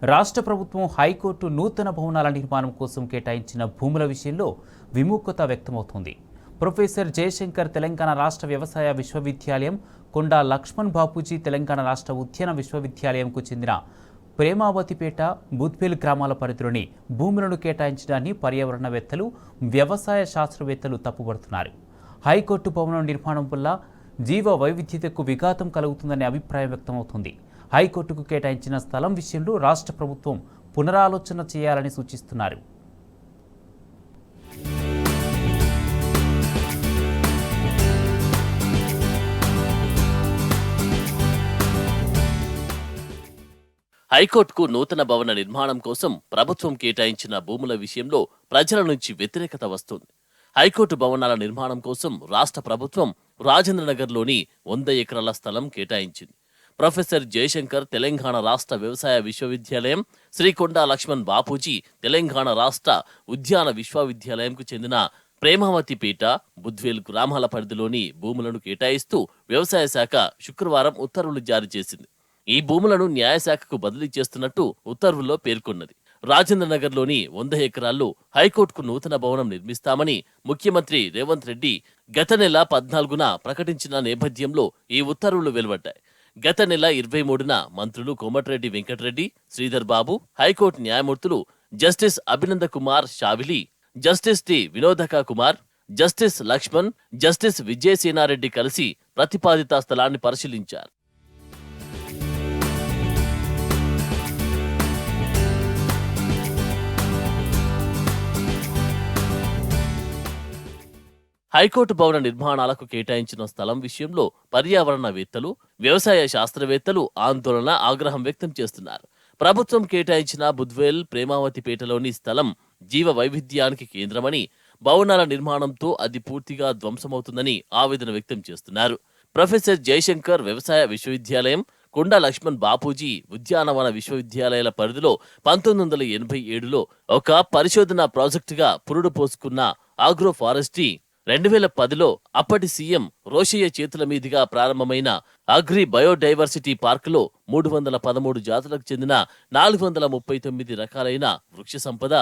రాష్ట్ర ప్రభుత్వం హైకోర్టు నూతన భవనాల నిర్మాణం కోసం కేటాయించిన భూముల విషయంలో విముఖత వ్యక్తమవుతోంది. ప్రొఫెసర్ జయశంకర్ తెలంగాణ రాష్ట్ర వ్యవసాయ విశ్వవిద్యాలయం, కొండా లక్ష్మణ్ బాపూజీ తెలంగాణ రాష్ట్ర ఉద్యాన విశ్వవిద్యాలయంకు చెందిన ప్రేమావతిపేట, బుద్వేల్ గ్రామాల పరిధిలోని భూములను కేటాయించడాన్ని పర్యావరణవేత్తలు, వ్యవసాయ శాస్త్రవేత్తలు తప్పుపడుతున్నారు. హైకోర్టు భవనం నిర్మాణం వల్ల జీవ వైవిధ్యతకు విఘాతం కలుగుతుందనే అభిప్రాయం వ్యక్తమవుతుంది. హైకోర్టుకు కేటాయించిన స్థలం విషయంలో రాష్ట్ర ప్రభుత్వం పునరాలోచన చేయాలని సూచిస్తున్నారు. హైకోర్టుకు నూతన భవన నిర్మాణం కోసం ప్రభుత్వం కేటాయించిన భూముల విషయంలో ప్రజల నుంచి వ్యతిరేకత వస్తోంది. హైకోర్టు భవనాల నిర్మాణం కోసం రాష్ట్ర ప్రభుత్వం రాజేంద్రనగర్లోని 100 ఎకరాల స్థలం కేటాయించింది. ప్రొఫెసర్ జయశంకర్ తెలంగాణ రాష్ట్ర వ్యవసాయ విశ్వవిద్యాలయం, శ్రీ కొండా లక్ష్మణ్ బాపూజీ తెలంగాణ రాష్ట్ర ఉద్యాన విశ్వవిద్యాలయంకు చెందిన ప్రేమావతిపేట, బుద్వేల్ గ్రామాల పరిధిలోని భూములను కేటాయిస్తూ వ్యవసాయ శాఖ శుక్రవారం ఉత్తర్వులు జారీ చేసింది. ఈ భూములను న్యాయశాఖకు బదిలీ చేస్తున్నట్టు ఉత్తర్వుల్లో పేర్కొన్నది. రాజేంద్రనగర్లోని 100 ఎకరాల్లో హైకోర్టుకు నూతన భవనం నిర్మిస్తామని ముఖ్యమంత్రి రేవంత్ రెడ్డి గత నెల 14న ప్రకటించిన నేపథ్యంలో ఈ ఉత్తర్వులు వెలువడ్డాయి. గత నెల 23న మంత్రులు కోమటిరెడ్డి వెంకటరెడ్డి, శ్రీధర్ బాబు, హైకోర్టు న్యాయమూర్తులు justice Abhinand Kumar Shavili, justice T Vinod Kumar, justice Laxman, justice Vijaysen Reddy కలిసి ప్రతిపాదిత స్థలాన్ని పరిశీలించారు. హైకోర్టు భవన నిర్మాణాలకు కేటాయించిన స్థలం విషయంలో పర్యావరణవేత్తలు, వ్యవసాయ శాస్త్రవేత్తలు ఆందోళన, ఆగ్రహం వ్యక్తం చేస్తున్నారు. ప్రభుత్వం కేటాయించిన బుద్వేల్, ప్రేమావతిపేటలోని స్థలం జీవ వైవిధ్యానికి కేంద్రమని, భవనాల నిర్మాణంతో అది పూర్తిగా ధ్వంసమవుతుందని ఆవేదన వ్యక్తం చేస్తున్నారు. ప్రొఫెసర్ జయశంకర్ వ్యవసాయ విశ్వవిద్యాలయం, కొండా లక్ష్మణ్ బాపూజీ ఉద్యానవన విశ్వవిద్యాలయాల పరిధిలో 1987లో ఒక పరిశోధనా ప్రాజెక్టుగా పురుడు పోసుకున్న ఆగ్రో ఫారెస్ట్రీ 2010లో అప్పటి సీఎం రోషయ్య చేతుల మీదుగా ప్రారంభమైన అగ్రి బయోడైవర్సిటీ పార్కులో 313 జాతులకు చెందిన 439 రకాలైన వృక్ష సంపద,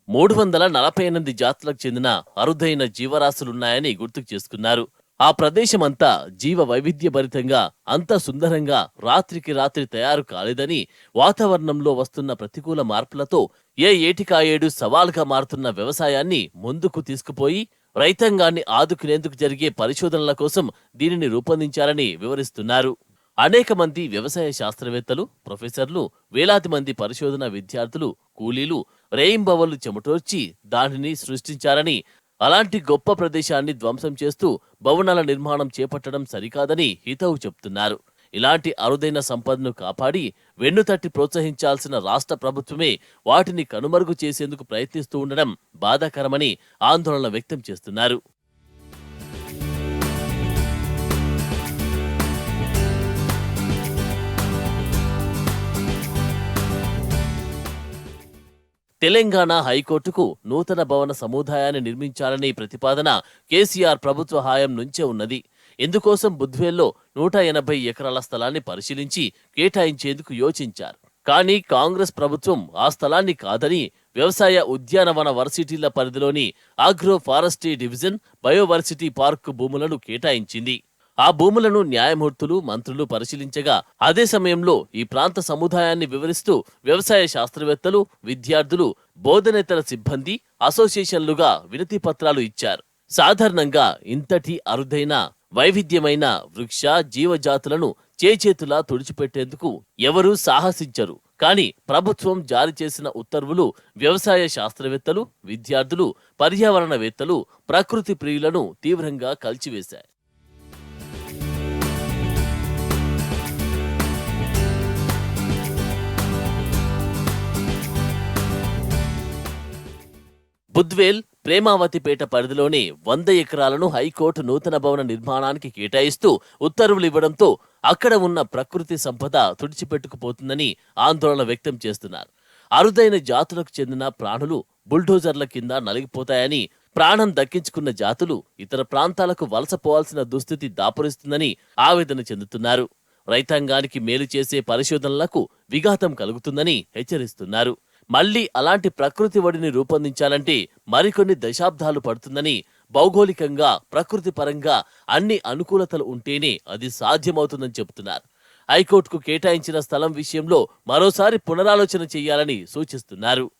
348 జాతులకు చెందిన అరుదైన జీవరాశులున్నాయని గుర్తుకు చేసుకున్నారు. ఆ ప్రదేశమంతా జీవ వైవిధ్యభరితంగా, అంత సుందరంగా రాత్రికి రాత్రి తయారు కాలేదని, వాతావరణంలో వస్తున్న ప్రతికూల మార్పులతో ఏ ఏటికాయేడు సవాల్గా మారుతున్న వ్యవసాయాన్ని ముందుకు తీసుకుపోయి రైతాంగాన్ని ఆదుకునేందుకు జరిగే పరిశోధనల కోసం దీనిని రూపొందించారని వివరిస్తున్నారు. అనేక మంది వ్యవసాయ శాస్త్రవేత్తలు, ప్రొఫెసర్లు, వేలాది మంది పరిశోధన విద్యార్థులు, కూలీలు రేయింబవళ్లు చెమటోర్చి దానిని సృష్టించారని, అలాంటి గొప్ప ప్రదేశాన్ని ధ్వంసం చేస్తూ భవనాల నిర్మాణం చేపట్టడం సరికాదని హితవు చెప్తున్నారు. ఇలాంటి అరుదైన సంపదను కాపాడి వెన్నుతట్టి ప్రోత్సహించాల్సిన రాష్ట్ర ప్రభుత్వమే వాటిని కనుమరుగు చేసేందుకు ప్రయత్నిస్తూ ఉండడం బాధాకరమని ఆందోళన వ్యక్తం చేస్తున్నారు. తెలంగాణ హైకోర్టుకు నూతన భవన సముదాయాన్ని నిర్మించాలనే ప్రతిపాదన కేసీఆర్ ప్రభుత్వ హయాం నుంచే ఉన్నది. ఇందుకోసం బుద్వేల్లో 180 ఎకరాల స్థలాన్ని పరిశీలించి కేటాయించేందుకు యోచించారు. కానీ కాంగ్రెస్ ప్రభుత్వం ఆ స్థలాన్ని కాదని వ్యవసాయ ఉద్యానవన వర్సిటీల పరిధిలోని ఆగ్రో ఫారెస్ట్రీ డివిజన్, బయోవర్సిటీ పార్కు భూములను కేటాయించింది. ఆ భూములను న్యాయమూర్తులు, మంత్రులు పరిశీలించగా అదే సమయంలో ఈ ప్రాంత సముదాయాన్ని వివరిస్తూ వ్యవసాయ శాస్త్రవేత్తలు, విద్యార్థులు, బోధనేతర సిబ్బంది అసోసియేషన్లుగా వినతి పత్రాలు ఇచ్చారు. సాధారణంగా ఇంతటి అరుదైన వైవిధ్యమైన వృక్ష జీవజాతులను చేతులా తుడిచిపెట్టేందుకు ఎవరూ సాహసించరు. కానీ ప్రభుత్వం జారీ చేసిన ఉత్తర్వులు వ్యవసాయ శాస్త్రవేత్తలు, విద్యార్థులు, పర్యావరణవేత్తలు, ప్రకృతి ప్రియులను తీవ్రంగా కలిచివేశాయి. బుద్వేల్, ప్రేమావతిపేట పరిధిలోని 100 ఎకరాలను హైకోర్టు నూతన భవన నిర్మాణానికి కేటాయిస్తూ ఉత్తర్వులు ఇవ్వడంతో అక్కడ ఉన్న ప్రకృతి సంపద తుడిచిపెట్టుకుపోతుందని ఆందోళన వ్యక్తం చేస్తున్నారు. అరుదైన జాతులకు చెందిన ప్రాణులు బుల్డోజర్ల కింద నలిగిపోతాయని, ప్రాణం దక్కించుకున్న జాతులు ఇతర ప్రాంతాలకు వలసపోవాల్సిన దుస్థితి దాపురిస్తుందని ఆవేదన చెందుతున్నారు. రైతాంగానికి మేలు చేసే పరిశోధనలకు విఘాతం కలుగుతుందని హెచ్చరిస్తున్నారు. మళ్లీ అలాంటి ప్రకృతి ఒడిని రూపొందించాలంటే మరికొన్ని దశాబ్దాలు పడుతుందని, భౌగోళికంగా ప్రకృతి పరంగా అన్ని అనుకూలతలు ఉంటేనే అది సాధ్యమవుతుందని చెబుతున్నారు. హైకోర్టుకు కేటాయించిన స్థలం విషయంలో మరోసారి పునరాలోచన చేయాలని సూచిస్తున్నారు.